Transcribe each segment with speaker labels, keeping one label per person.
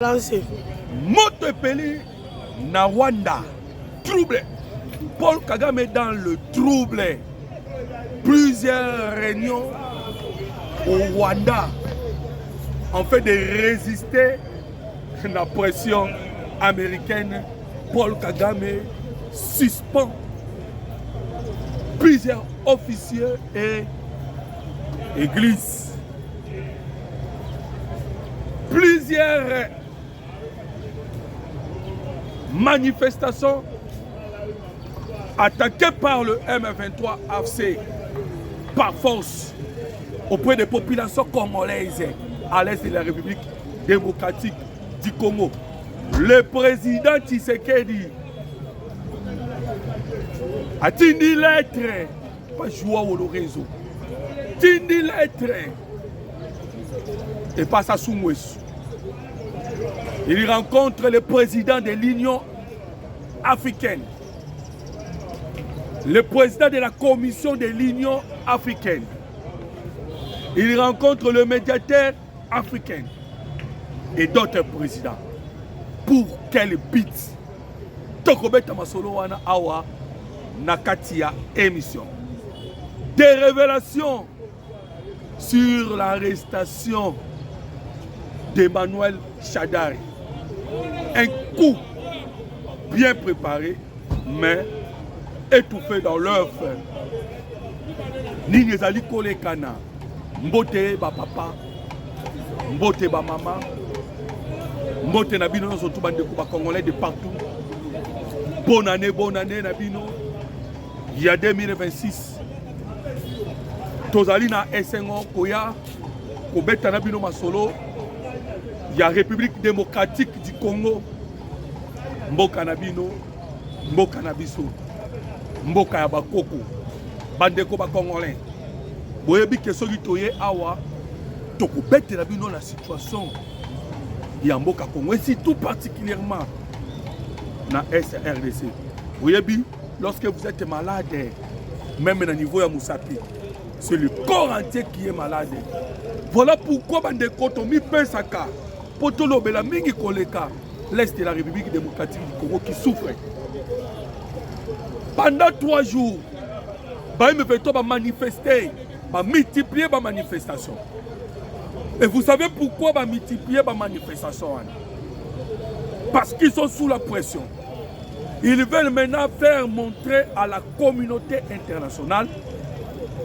Speaker 1: Lancé.
Speaker 2: Moto epeli na Rwanda. Trouble. Paul Kagame dans le trouble. Plusieurs réunions au Rwanda en fait de résister à la pression américaine. Paul Kagame suspend plusieurs officiers et églises. Plusieurs manifestations attaquées par le M23 AFC par force auprès des populations congolaises à l'est de la République démocratique du Congo. Le président Tshisekedi a tindi lettre, pas Joao Lorenzo, tindi lettre et passe à Soumouessou. Il rencontre le président de l'Union africaine, le président de la commission de l'Union africaine. Il rencontre le médiateur africain et d'autres présidents. Pour quel but? Tokobeta Masolo wana awa nakatia émission. Des révélations sur l'arrestation d'Emmanuel Shadari. Un coup bien préparé, mais étouffé dans l'œuf. Nini ezali kolekana. Mbote ba papa, mbote ba maman, mbote na bino surtout bande ko ba congolais de partout. Bonne année na bino. Il y a 2026. Tozali na Essengo koya ko beta na bino masolo. Il y a République démocratique du Congo. Mboka na bino, mboka na biso. Mboka ya bakoko. Bande ko ba congolais. Boyebi ke soki toye awa toko bete la bino la situation ya mboka Congo et tout particulièrement na SRDC. Boyebi lorsque vous êtes malade même na niveau ya Moussapi c'est le corps entier qui est malade. Voilà pourquoi bande koto mi pesaka potolo bela mingi koleka l'est de la République démocratique du Congo qui souffre. Pendant 3 jours ba me fait ba manifester va multiplier les manifestations. Et vous savez pourquoi va multiplier les manifestations? Parce qu'ils sont sous la pression. Ils veulent maintenant faire montrer à la communauté internationale,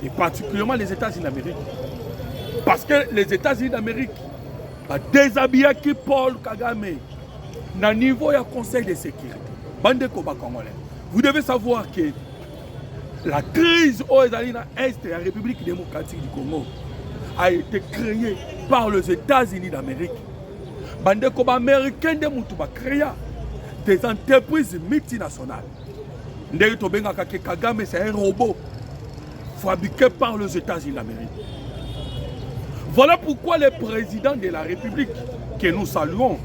Speaker 2: et particulièrement les États-Unis d'Amérique, parce que les États-Unis d'Amérique ont déshabillé Paul Kagame dans le niveau du Conseil de sécurité. Bande Koba Congolais. Vous devez savoir que la crise aux Est de la République démocratique du Congo a été créée par les États-Unis d'Amérique. Bande comme américains de Moutouba créé des entreprises multinationales. Kagame c'est un robot fabriqué par les États-Unis d'Amérique. Voilà pourquoi le président de la République que nous saluons,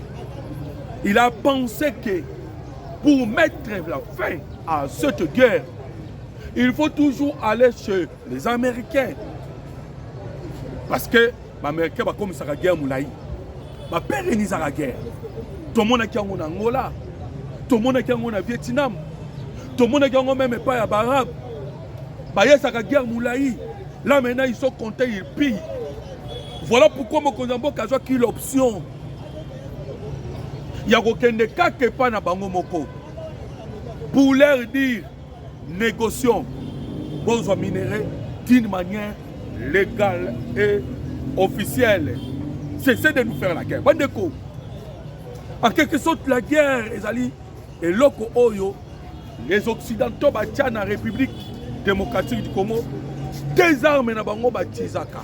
Speaker 2: il a pensé que pour mettre la fin à cette guerre, il faut toujours aller chez les Américains. Parce que les Américains vont comme ça la guerre moulaï. Ils pérennisent la guerre. Tout le monde qui est en Angola, tout le monde qui est en Vietnam, tout le monde qui est même pas à Arabes. Il y a la guerre moulaï. Là maintenant ils sont contents, ils pillent. Voilà pourquoi mon Konzambo a choisi l'option. Il n'y a aucun cas qui n'est pas dans Bango Moko. Pour leur dire négocions besoin minéraux d'une manière légale et officielle. Cessez de nous faire la guerre. Bandeko. En quelque sorte, la guerre est loko oyo. Les Occidentaux battent la République démocratique du Congo. Des armes na bango batizaka.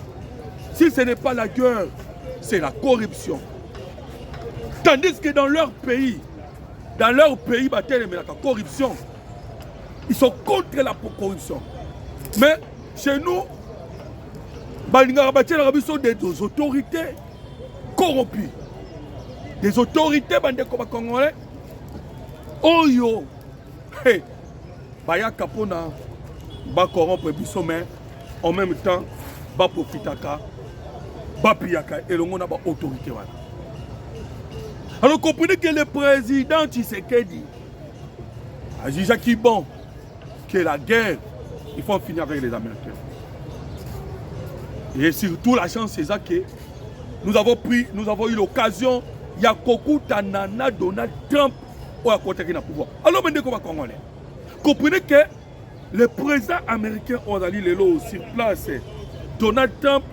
Speaker 2: Si ce n'est pas la guerre, c'est la corruption. Tandis que dans leur pays, battent la corruption. Ils sont contre la corruption. Mais chez nous, des autorités corrompues. Des autorités congolais. Oh yo! Hey! Baya Kapona, ba corrompre biso, mais en même temps, ba profitaka, ba piyaka, et l'on a ba autorité. Alors comprenez que le président Tshisekedi a jugé qui bon, que la guerre, il faut en finir avec les Américains. Et surtout la chance c'est ça que nous avons eu l'occasion, il y a beaucoup d'anana Donald Trump au côté qui n'a pouvoir. Alors maintenant qu'on Congolais, comprenez que le président américain on a dit le lot sur place, Donald Trump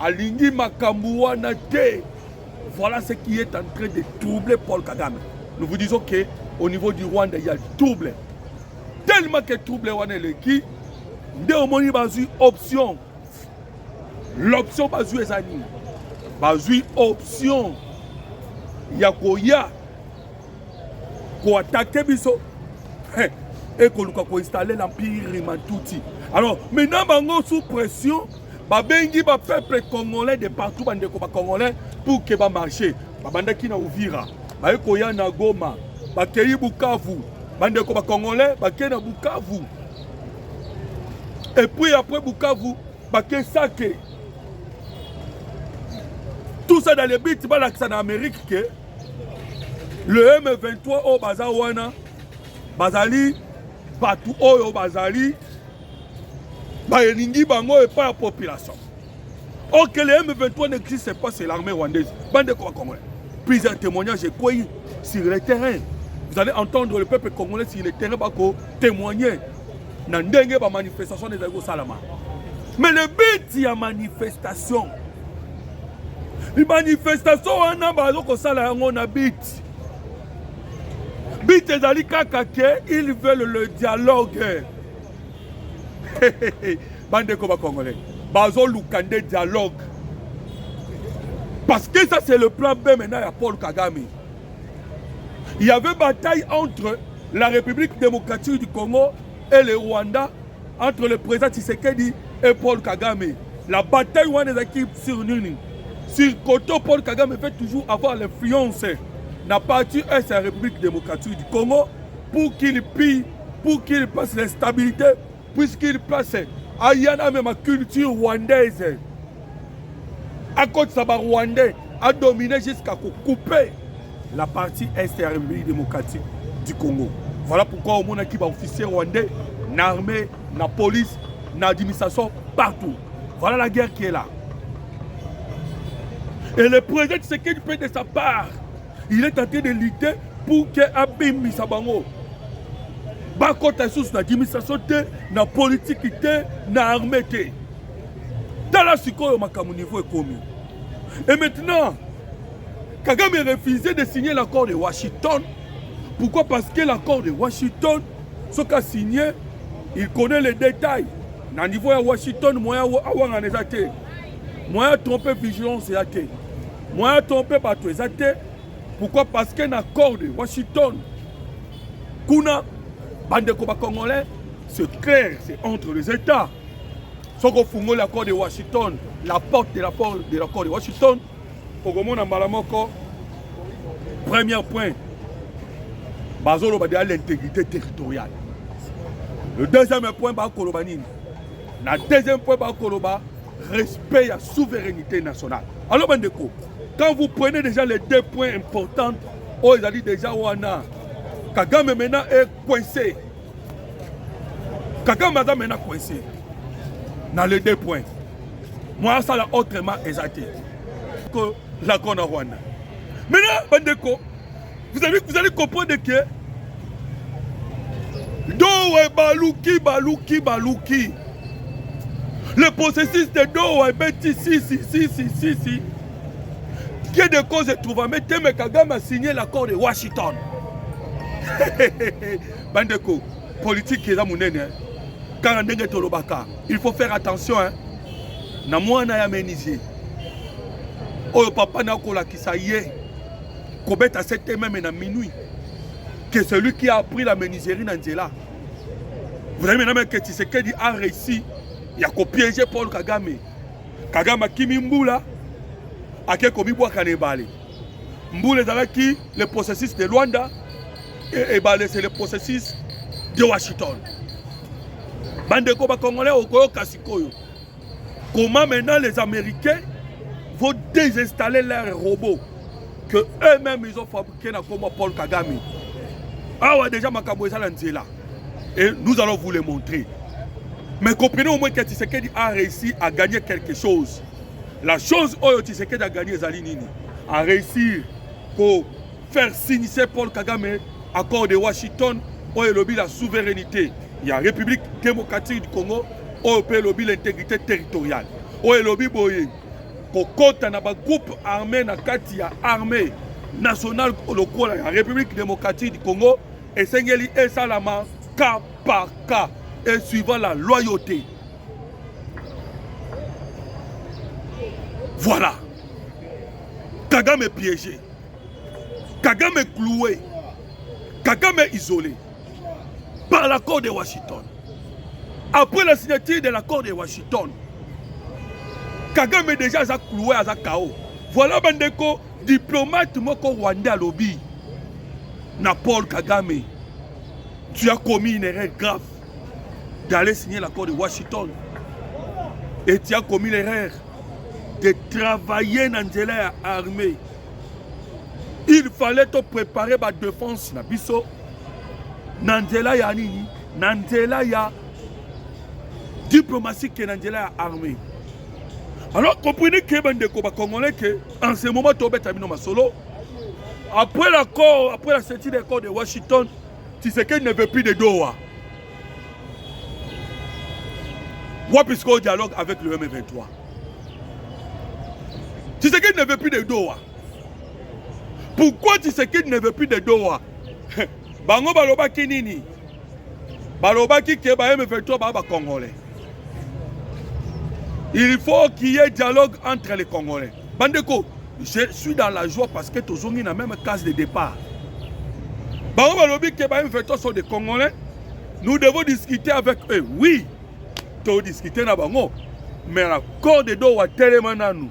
Speaker 2: a lingi Makamboua Nate. Voilà ce qui est en train de troubler Paul Kagame. Nous vous disons qu'au niveau du Rwanda, il y a trouble. Tellement que trouble est qui, dès au moment où il y a option, l'option est une option. Il y a quoi attaquer biso et qu'on installer l'empire Rimantouti. Alors maintenant, sous pression, babengi ba peuple congolais de partout bandeko ba congolais pour que ba marcher babandaki na Uvira ba ekoya na Goma ba keyi Bukavu bandeko ba congolais ba ke na Bukavu et puis après Bukavu ba ke Sake. Tout ça dans le but ba la en Amérique que le M23 au Bazawana bazali partout au bazali bayelingi bango et pas la population. Or que le M23 n'existe pas, c'est l'armée rwandaise. Bande congolais. Plusieurs témoignages sur le terrain. Vous allez entendre le peuple congolais sur le terrain témoigner dans une manifestation des Salama. Mais le but de la manifestation, la manifestation, on a but. But ezali kaka ke ils veulent le dialogue. Bande congolais. Bazo Lukande dialogue. Parce que ça c'est le plan B maintenant à Paul Kagame. Il y avait bataille entre la République démocratique du Congo et le Rwanda, entre le président Tshisekedi et Paul Kagame. La bataille où on est équipes sur Nuni. Sur côté Paul Kagame fait toujours avoir l'influence na partie est la République démocratique du Congo pour qu'il pille, pour qu'il passe l'instabilité, puisqu'il passe Ayana même ma culture rwandaise. À cause de ça, Rwandais a dominé jusqu'à couper la partie est de la République démocratique du Congo. Voilà pourquoi au monde qui va officier rwandais, l'armée, la police, l'administration, partout. Voilà la guerre qui est là. Et le président Tshisekedi peut de sa part, il est en train de lutter pour que Abim Misabango. Bakota sous l'administration, la politique, l'armée. Dans la psycho, mon niveau est commis. Et maintenant, Kagame a refusé de signer l'accord de Washington. Pourquoi? Parce que l'accord de Washington, ce qu'a signé, il connaît les détails. Dans le niveau de Washington, moi, je trompé vigilance. Moi, je trompé par tous les athées. Pourquoi? Parce qu'un accord de Washington, Kuna, bande congolais, c'est clair, c'est entre les États. Si on fait l'accord de Washington, la porte de l'accord de Washington, pour que mon amalamoko, premier point, Bazolo va dire l'intégrité territoriale. Le deuxième point, le deuxième point, respect à la souveraineté nationale. Alors, Bandeko, quand vous prenez déjà les deux points importants, oh, ils ont dit déjà, Kagame maintenant est coincé. Kagame maintenant est coincé. Dans les deux points. Moi, ça l'a autrement exalté que la Kona Rwanda. Maintenant, Bandeko, vous allez comprendre que Dowe Balouki. Le processus de Dowe Beti si. Qui est de cause de trouver. Mais Kagame a signé l'accord de Washington. Bandeko, politique qui est là, quand on est Tolobaka, il faut faire attention. Hein. Na moi na ya menisé. Oh papa na kola qui ça y est. Kobet à 7 même na minuit. Que celui qui a appris la menuiserie Nanzela. Vous avez maintenant que Tshisekedi a réussi. Il a piégé Paul Kagame. Kagame Kimi Mboula. A qui commis bois Kanebale. Mboula est qui le processus de Luanda. Et c'est le processus de Washington. Bandeko Congolais au Koyo Kasikoyo. Comment maintenant les Américains vont désinstaller leurs robots? que eux-mêmes ils ont fabriqué comme Paul Kagame. Ah ouais, déjà Makambo là. Et nous allons vous le montrer. Mais comprenez au moins que Tshisekedi a réussi à gagner quelque chose. La chose où Tshisekedi a gagné Zalinini, a réussi pour faire signer Paul Kagame, accord de Washington, où il lobby la souveraineté. Il y a la République démocratique du Congo, où il lobby l'intégrité territoriale. Où il lobby pour compte dans un groupe armé, dans la armée nationale, la République démocratique du Congo, et Sengeli et Salama, cas par cas, et suivant la loyauté. Voilà. Kagame est piégé. Kagame est cloué. Kagame est isolé par l'accord de Washington. Après la signature de l'accord de Washington, Kagame est déjà cloué à KO. Voilà bandeko diplomate moko Rwanda lobby. Na Paul Kagame, tu as commis une erreur grave d'aller signer l'accord de Washington. Et tu as commis l'erreur de travailler dans une armée. Il fallait te préparer la défense na biso. Nandela ya nini? Nandela ya diplomatie que Nandela ya armée. Alors comprenez que bandeko ba congolais que en ce moment Tobet Abino Masolo, après l'accord, après la sortie de l'accord de Washington, Tshisekedi ne veut plus de Doha. Moi, puisqu'on dialogue avec le M23. Tshisekedi ne veut plus de Doha. Pourquoi Tshisekedi ne veut plus de Doha? Bango balobaki nini? Balobaki ke ba M23 ba Congolais. Il faut qu'il y ait dialogue entre les Congolais. Bandeko, je suis dans la joie parce que tous ont la même case de départ. Bango balobi ke ba M23 sont des Congolais. Nous devons discuter avec eux. Oui, tu discuter na bango. Mais l'accord de Doha tellement nous.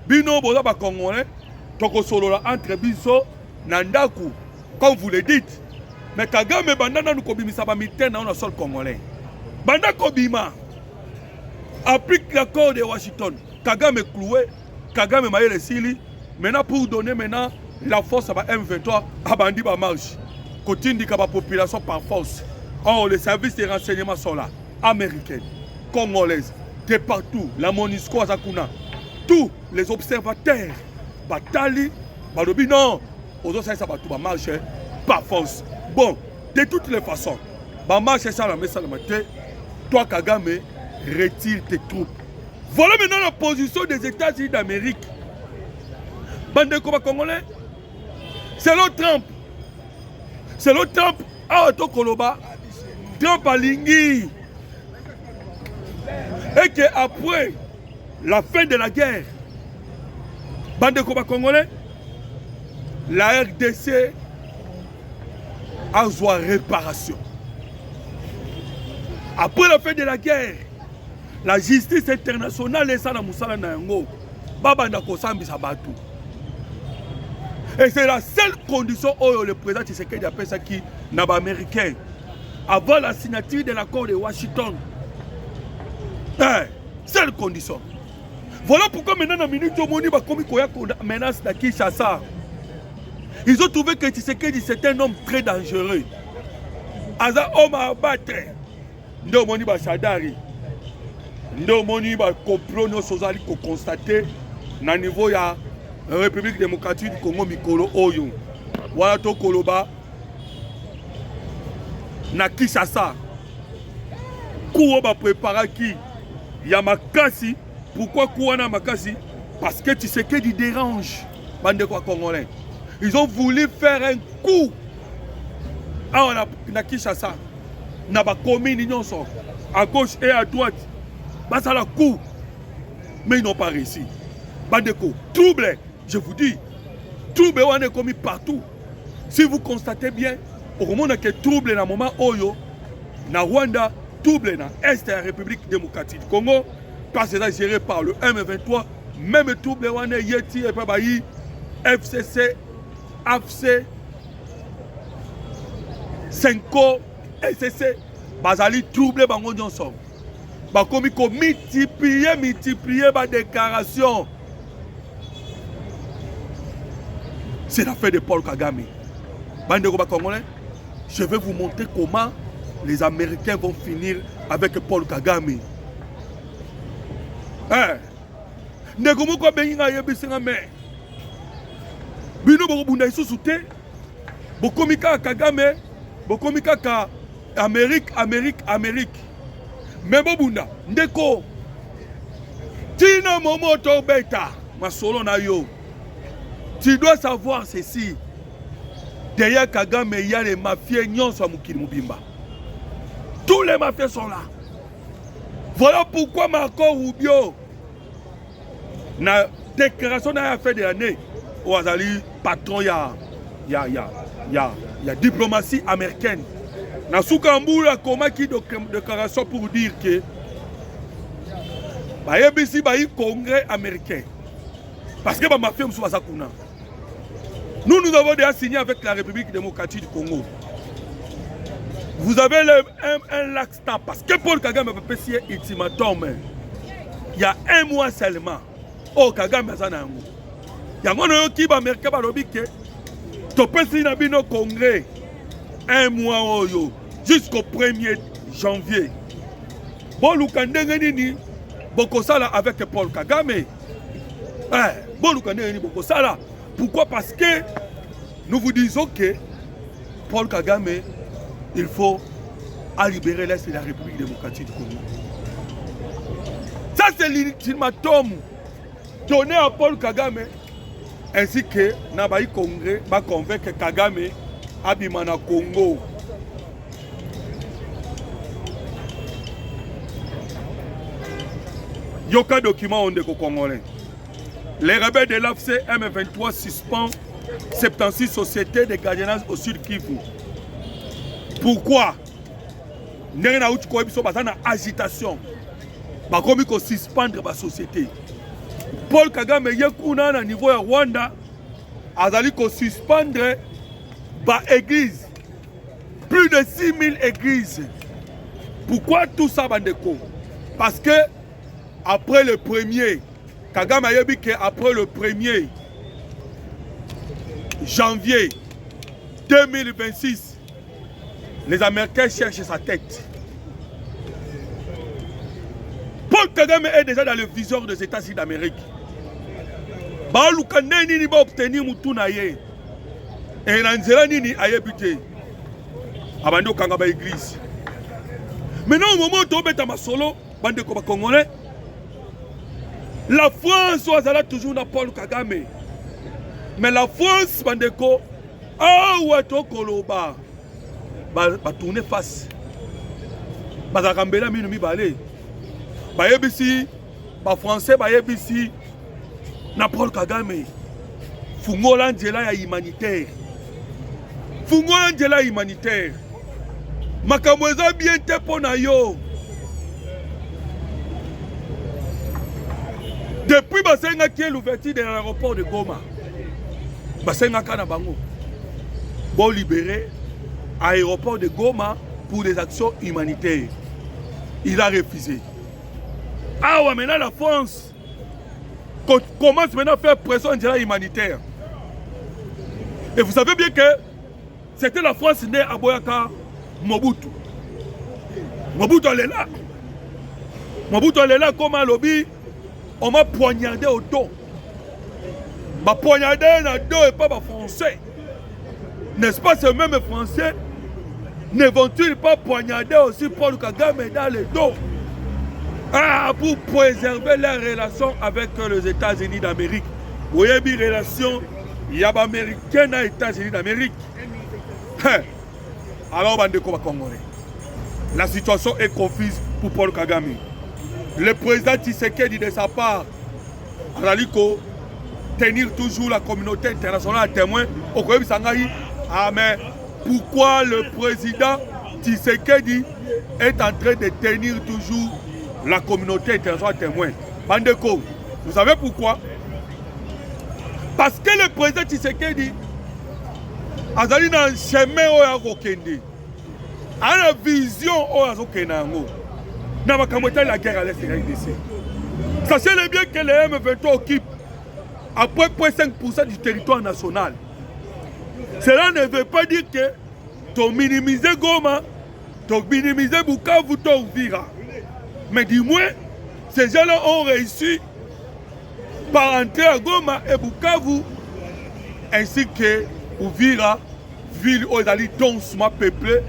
Speaker 2: Bino boza ba Congolais. Toko solola entre biso nandaku comme vous le dites. Mais Kagame bandana nous kobimisa ba militaire na sol congolais. Banda kobima applique l'accord de Washington. Kagame cloué, Kagame maïle sili. Maintenant pour donner maintenant la force à M23 à bandi ba marche. Continue ka ba population par force. Or les services de renseignement sont là, américains, congolaises, de partout, la MONUSCO Azakuna, tous les observateurs. Batali, Balobi, non, aux autres, ça va tout marcher par force. Bon, de toutes les façons, va marcher ça la messe à la matin. Toi, Kagame, retire tes troupes. Voilà maintenant la position des États-Unis d'Amérique. Bande de combat congolais, c'est l'autre Trump. C'est l'autre Trump. Ah, toi, Koloba, Trump a lingui. Et qu'après la fin de la guerre, bande de combat congolais, la RDC a joué réparation. Après la fin de la guerre, la justice internationale est la Moussala Nayango. Babanda Kosambi Sabatu. Et c'est la seule condition où le président Tshisekedi appelle ça qui n'a pas américain. Avant la signature de l'accord de Washington. Seule condition. Voilà pourquoi maintenant, dans la minute où Moni va comme il menace de Kinshasa, ils ont trouvé que Tshisekedi c'est un homme très dangereux. Aza homme à battre. Ndo Moni va Sadari. Ndo Moni va complot nos sozali ko constater na niveau ya République démocratique du Congo Mikolo Oyo. Voilà to Koloba na Kinshasa. Kuo ba préparer qui ya makasi. Pourquoi Kouana Makasi? Parce que Tshisekedi dérange bande quoi congolais. Ils ont voulu faire un coup. Ah, on a Kinshasa. On a commune à gauche et à droite. Bah, ça la coup. Mais ils n'ont pas réussi. Bandeko, trouble, je vous dis. Trouble, on est commis partout. Si vous constatez bien, au moment où il y a trouble dans le moment Oyo, na Rwanda, trouble dans l'Est de la République démocratique du Congo. Parce que c'est géré par le M23, même tout le monde Yeti et Pabayi, FCC, AFC, Senko, SCC, Bazali, trouble Bango Johnson. Bakomi ko multiplier ma déclaration. c'est l'affaire de Paul Kagame. Bande Congolais, je vais vous montrer comment les Américains vont finir avec Paul Kagame. Negomo ko benga yebisinga me. Bino bokubunda isusu te. Bokomika Kagame, bokomika ka Amérique. Mais bobunda ndeko. Tina momoto beta masolo na yo. Tu dois savoir ceci. Derrière Kagame, il y a les mafieux nyonso à Mukili Mubimba. Tous les mafieux sont là. Voilà pourquoi Marco Rubio na déclaration n'a fait des années au Azali patron ya diplomatie américaine. Na Soukamboula comment qui déclaration pour dire que ba yebisi ba yi congrès américain parce que ba mafia msou basakuna. Nous avons déjà signé avec la République démocratique du Congo. Vous avez un lax temps parce que Paul Kagame peut payer ultimatum. Il y a un mois seulement. Oh Kagame Zanango. Il y a un qui va américain par l'objet que tu peux signer un congrès un mois jusqu'au 1er janvier. Bon Lukandengeni Bokosala avec Paul Kagame. Bon Lukandengeni Bokosala. Pourquoi? Parce que nous vous disons que Paul Kagame, il faut libérer l'Est de la République démocratique du Congo. Ça, c'est l'ultimatum donné à Paul Kagame, ainsi que Nabaï Congrès va convaincre Kagame à Bimana Congo. Il y a aucun document on est congolais. Les rebelles de l'AFC M23 suspendent 76 sociétés de gardiennage au sud Kivu. Pourquoi? Il y a une agitation. Il faut suspendre la société. Paul Kagame est au niveau de Rwanda. Il faut suspendre l'église. Plus de 6000 églises. Pourquoi tout ça, Bandeko? Parce que après le premier, Kagame a dit qu'après le 1er janvier 2026, les Américains cherchent sa tête. Paul Kagame est déjà dans le viseur des États-Unis d'Amérique. Il va obtenir Moutunaye. Et Nanzela Nini a habité. Abando Kangaba Église. Maintenant, au moment où tu es en solo, bande Congolais, la France soit toujours dans Paul Kagame. Mais la France, Bandeko, va tourner face. Bazakambela minumi balé. Bayebisi, ba français bayebisi na Paul Kagame. Fungola Ndjela ya humanitaire. Fungola Ndjela humanitaire. Makamweza bien te pona yo. Depuis Basenga qui est l'ouverture de l'aéroport de Goma, Basenga Kanabango, bon libérer l'aéroport de Goma pour des actions humanitaires. Il a refusé. Ah ouais, maintenant la France commence maintenant à faire pression humanitaire. Et vous savez bien que c'était la France née à Boyaka, Mobutu. Mobutu elle est là. Mobutu elle est là comme un lobby. On m'a poignardé au dos. Ma poignardé dans le dos et pas ma français. N'est-ce pas ce même français? Ne vont-ils pas poignarder aussi Paul Kagame dans le dos? Pour préserver leurs relations avec les États-Unis d'Amérique. Vous voyez bien les relations, il y a des Américains dans les États-Unis d'Amérique. Alors, Bandeko Congolais, la situation est confuse pour Paul Kagame. Le président Tshisekedi de sa part, Raliko, tenir toujours la communauté internationale à témoin. Mais pourquoi le président Tshisekedi est en train de tenir toujours la communauté internationale à témoin? Bandeko, vous savez pourquoi? Parce que le président Tshisekedi a dans le chemin où il a Rokende, a la vision où il a Zokenango. La guerre à l'est de la RDC. Sachez bien que les M23 occupent à peu près 5% du territoire national. Cela ne veut pas dire que tu minimises Goma, tu minimises Bukavu, tu Uvira. Mais du moins, ces gens-là ont réussi par entrer à Goma et Bukavu, ainsi que Uvira, ville où ils allaient densément peuplée,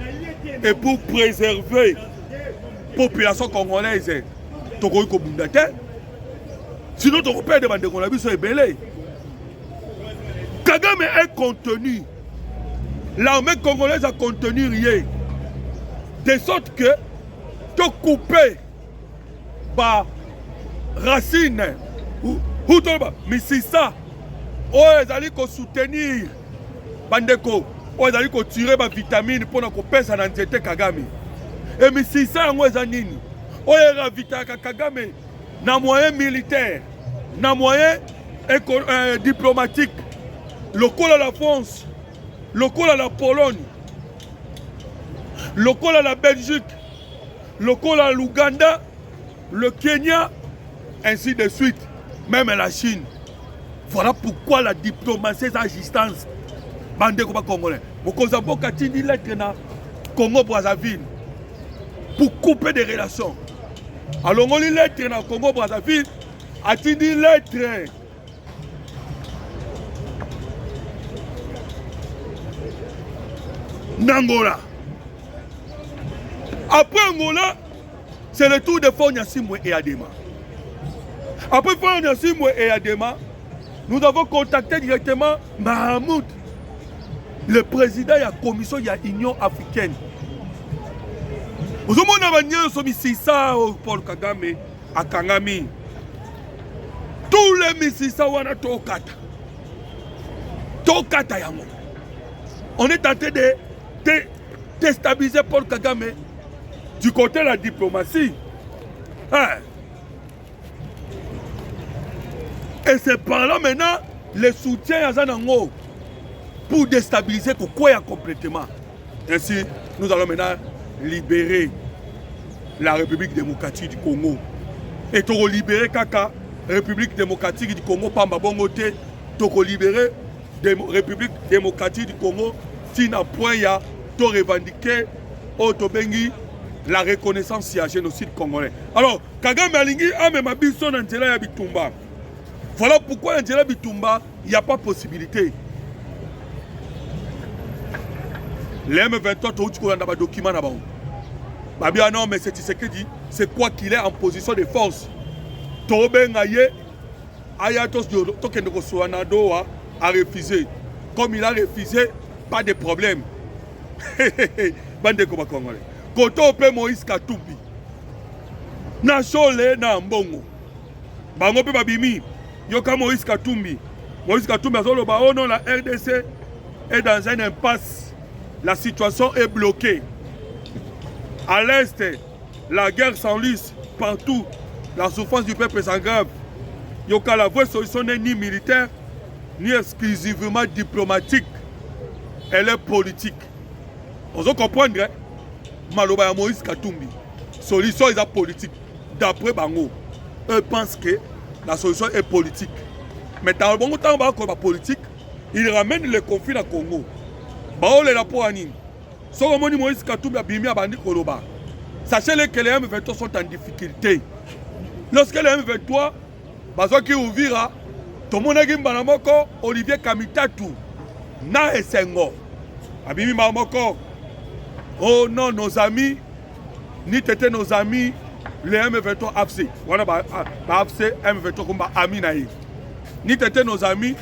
Speaker 2: et pour préserver la population congolaise. Sinon, tu peux demander qu'on a vu ce belé. Kagame est contenu. L'armée congolaise a contenu rien. De sorte que tu coupé par Racine ou mais c'est ça. Oh, ils allaient soutenir Bandeko. Oh, ils allaient tirer ma vitamine pour que pèse en anxiété Kagame. Et mais c'est ça, moi, Zanini. Oh, il y a vitamine Kagame. Na moyen militaire, na moyen diplomatique, local à la France, local à la Pologne, local à la Belgique, local à l'Ouganda, le Kenya, ainsi de suite, même à la Chine. Voilà pourquoi la diplomatie est à distance. Bande comme Congolais. Vous avez dit lettre na Congo-Brazzaville pour couper des relations. Alors on lit lettre dans Congo-Brazzaville, a-t-il dit lettre Nangola. Après Angola, c'est le tour de Fonya Simwe et Adema. Après Fonya Simwe et Adema, nous avons contacté directement Mahamoud, le président de la commission de l'Union africaine. Vous avez vu ça, Paul Kagame, à Kangami. Tous les Mississa wana Tokata. Tokata Yamo. On est en train de déstabiliser Paul Kagame du côté de la diplomatie. Hein? Et c'est par là maintenant le soutien à Zanango pour déstabiliser Kokoya complètement. Ainsi, nous allons maintenant libérer la République démocratique du Congo. Et tu libérer Kaka, République démocratique du Congo, Pamba Bongote, tu libérer République démocratique du Congo, Tina Poya, tu revendiquer Otobengi la reconnaissance du génocide congolais. Alors, Kagame Alingi a même Bisson Angela Bitumba. Voilà pourquoi Angela Bitumba, il n'y a pas possibilité. Les M23, tu as un document là-bas. Babia non, mais c'est ce que dit, c'est quoi qu'il est en position de force. Tobe Ngaye, Ayatos Tokendoko Suanado a refusé. Comme il a refusé, pas de problème. Bande comme Congolais. Koto pe Moïse Katumbi. Na Chole na Mbongo. Bango pe Babimi. Yoka Moïse Katumbi. Moïse Katumbi a dit oh non, la RDC est dans une impasse. La situation est bloquée. À l'Est, la guerre s'enlise partout. La souffrance du peuple s'aggrave. Yoka la vraie solution n'est ni militaire, ni exclusivement diplomatique. Elle est politique. On doit comprendre, hein? Maloba Moïse Katumbi. Solution est politique. D'après Bango, eux pensent que la solution est politique. Mais dans le bon temps, la politique, il ramène le conflit dans le Congo. Baole la pour anime. Soromoni Moïse Katumbi a bimi à Bandi Koloba. Sachez que les M23 sont en difficulté. Lorsque les M23, Bazoki Ouvira, Tomonagim Banamoko, Olivier Kamitatu, Na et Sengo. Abimi Mamoko. Oh non, nos amis, ni t'étais nos amis, les M23 AFC. Voilà, AFC, M23 comme Ami Naïf. Ni t'étais nos amis,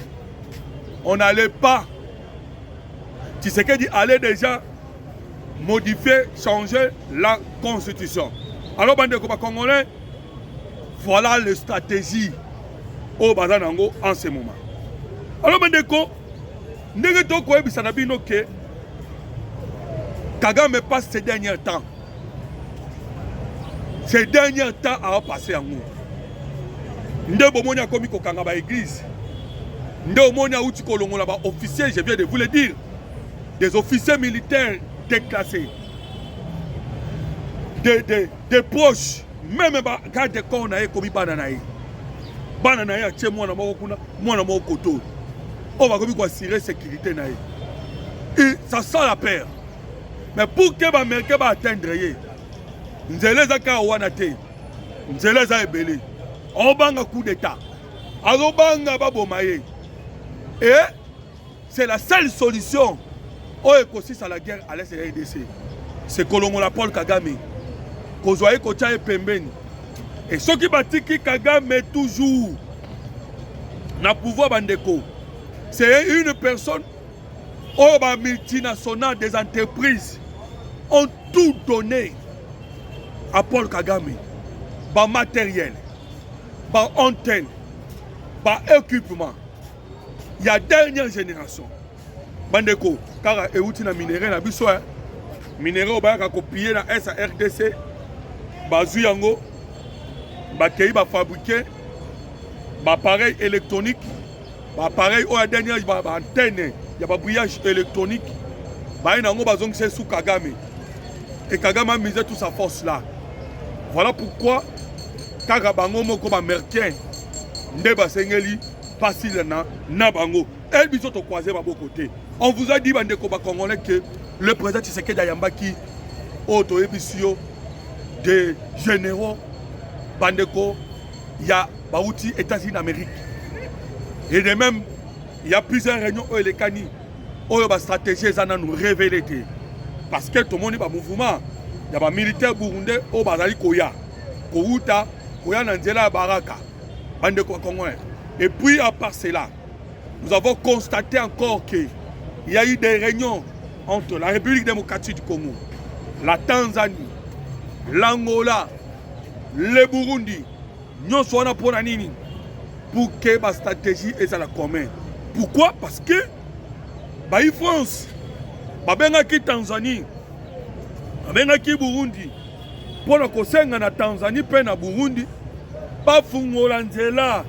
Speaker 2: on n'allait pas. Tu sais qu'il allait déjà modifier, changer la constitution. Alors, bande de Congolais, voilà la stratégie au Bazanango en ce moment. Alors, bande de Congolais, nous que Kagame passe ces derniers temps. Ces derniers temps à passer en nous. Nde bomonia komi ko kanga ba église. Nde omonia uti ko longola ba officiers, je viens de vous le dire. Des officiers militaires déclassés. Des proches, même quand des corps na komi bananaï. Bananaï a tché mwana moko kuna, mwana moko koto. On va komi ko assurer sécurité naï. ça sent la peur. Mais pour que les Américains atteignent, Nzele Zaka Wanate, Nzele Zaebele, Obanga coup d'État, Alobanga Babomaye. Et c'est la seule solution au écosystème à la guerre à l'est de la RDC. C'est Kolongola Paul Kagame. Kozwaye Kocha Pembeni. Et ceux qui battent Kagame toujours na pouvoir bandeko. C'est une personne au multinationale des entreprises ont tout donné à Paul Kagame. Par matériel, par antenne, par équipement. Il y a dernière génération. Bandeko, car il y a minéraux na biso, minéraux ba copier na SARDC, bazu yango, ba kei ba fabriquer, ba appareil électronique, ba appareil au dernière ba antenne, il y a ba brillage électronique, ba nango bazong c'est sous Kagame. Et Kagame a misé toute sa force là. Voilà pourquoi Kagabango moko ba américain, ndeba sengeli facile na bango. Elle biso to croiser ba côté. On vous a dit bandeko ba congolais que le président Tshisekedi Ayambaki auto ebisio des généraux bandeko il y a baouti États-Unis d'Amérique. Et de même il y a plusieurs réunions où les cani où ba stratégie zana nous révéler parce que tout le monde ba mouvement il y a ba militaire burundais au bazali koya kouta koya na nzela baraka bandeko congolais. Et puis à part cela, nous avons constaté encore qu'il y a eu des réunions entre la République démocratique du Congo, la Tanzanie, l'Angola, le Burundi, nous sommes pour que la stratégie est à la commune. Pourquoi? Parce que la France, la Tanzanie, la Burundi, pour la Tanzanie et la Burundi, pas Fungolanzela.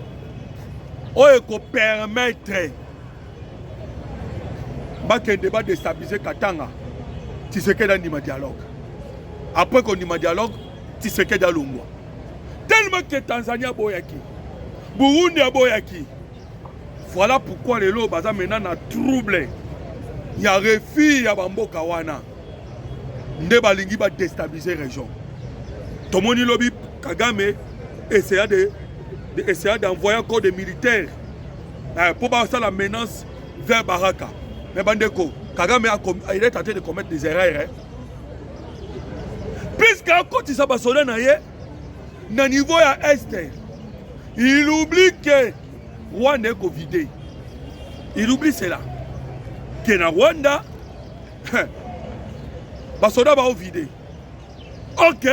Speaker 2: Oye ko permettre que le débat déstabiliser Katanga, Tshisekedi a dialogue. Après qu'on a dialogue, Tshisekedi a l'ongwa. Tellement que Tanzanie a boyaki, Burundi a boyaki. Voilà pourquoi les lots baza maintenant na trouble. Il y a refus ya bamboka wana. Nde balingi ba déstabiliser région. Tomoni lobi Kagame essaya d'envoyer encore des militaires pour passer la menace vers Baraka. Mais Bandeko, Kagame il est tenté de commettre des erreurs. Puisqu'à côté de ça, na niveau à Est, il oublie que Rwanda est vidé. Il oublie cela. Que na Rwanda, Basoda va vidé. Ok,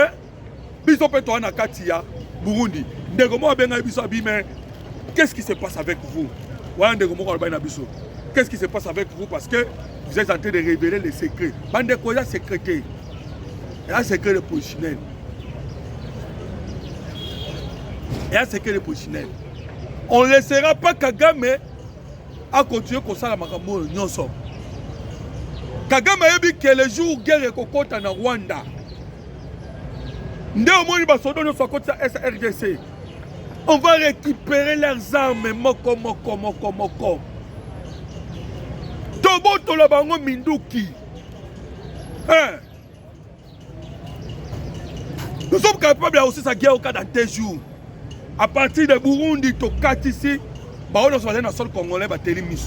Speaker 2: biso peto na Katia, Burundi. Qu'est-ce qui se passe avec vous? Qu'est-ce qui se passe avec vous? Parce que vous êtes en train de révéler les secrets. Bande quoi secrétaire? Il y a un secret de positionnel. Il y a un secret de positionnel. On ne laissera pas Kagame à continuer comme ça la makambo nyonso. Kagame a dit que le jour où guerre est kokota na Rwanda, on va récupérer leurs armes moko. Tobo tolabango minduki. Nous sommes capables aussi sa guerre au cas dans 2 jours. À partir de Burundi, Tokat ici, on va aller dans le sol congolais, Batelimis.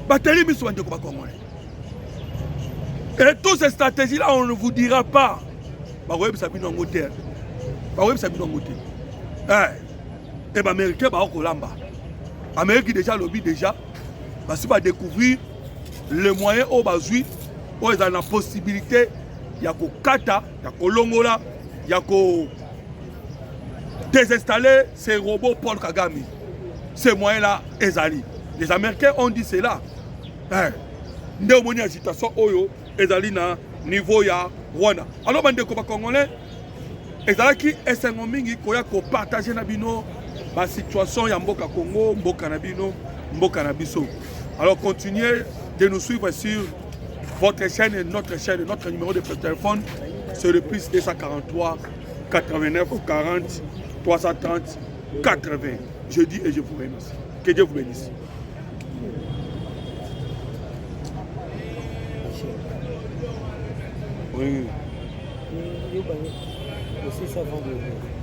Speaker 2: Batelimis, on va dire congolais. Et toutes ces stratégies-là, on ne vous dira pas. Et les Américains Amérique déjà lobby déjà parce va découvrir les moyens au bazui où ils ont la possibilité il y a kata, il y a kolongola, il y a désinstaller ces robots Paul Kagame. Ces moyens-là, ezali. Les Américains ont dit cela. Ndé moni agitation oyo ezali na niveau ya Rwanda. Alors bande ko ba congolais ezalaki esengo mingi koya ko partager na bino ba situation ya mboka Congo, mboka na bino, mboka na biso. Alors continuez de nous suivre sur votre chaîne et notre numéro de téléphone, c'est le plus 243 89 40 330 80. Je dis et je vous remercie. Que Dieu vous bénisse.
Speaker 1: cher.
Speaker 2: Oui.
Speaker 1: Et aussi ça vend de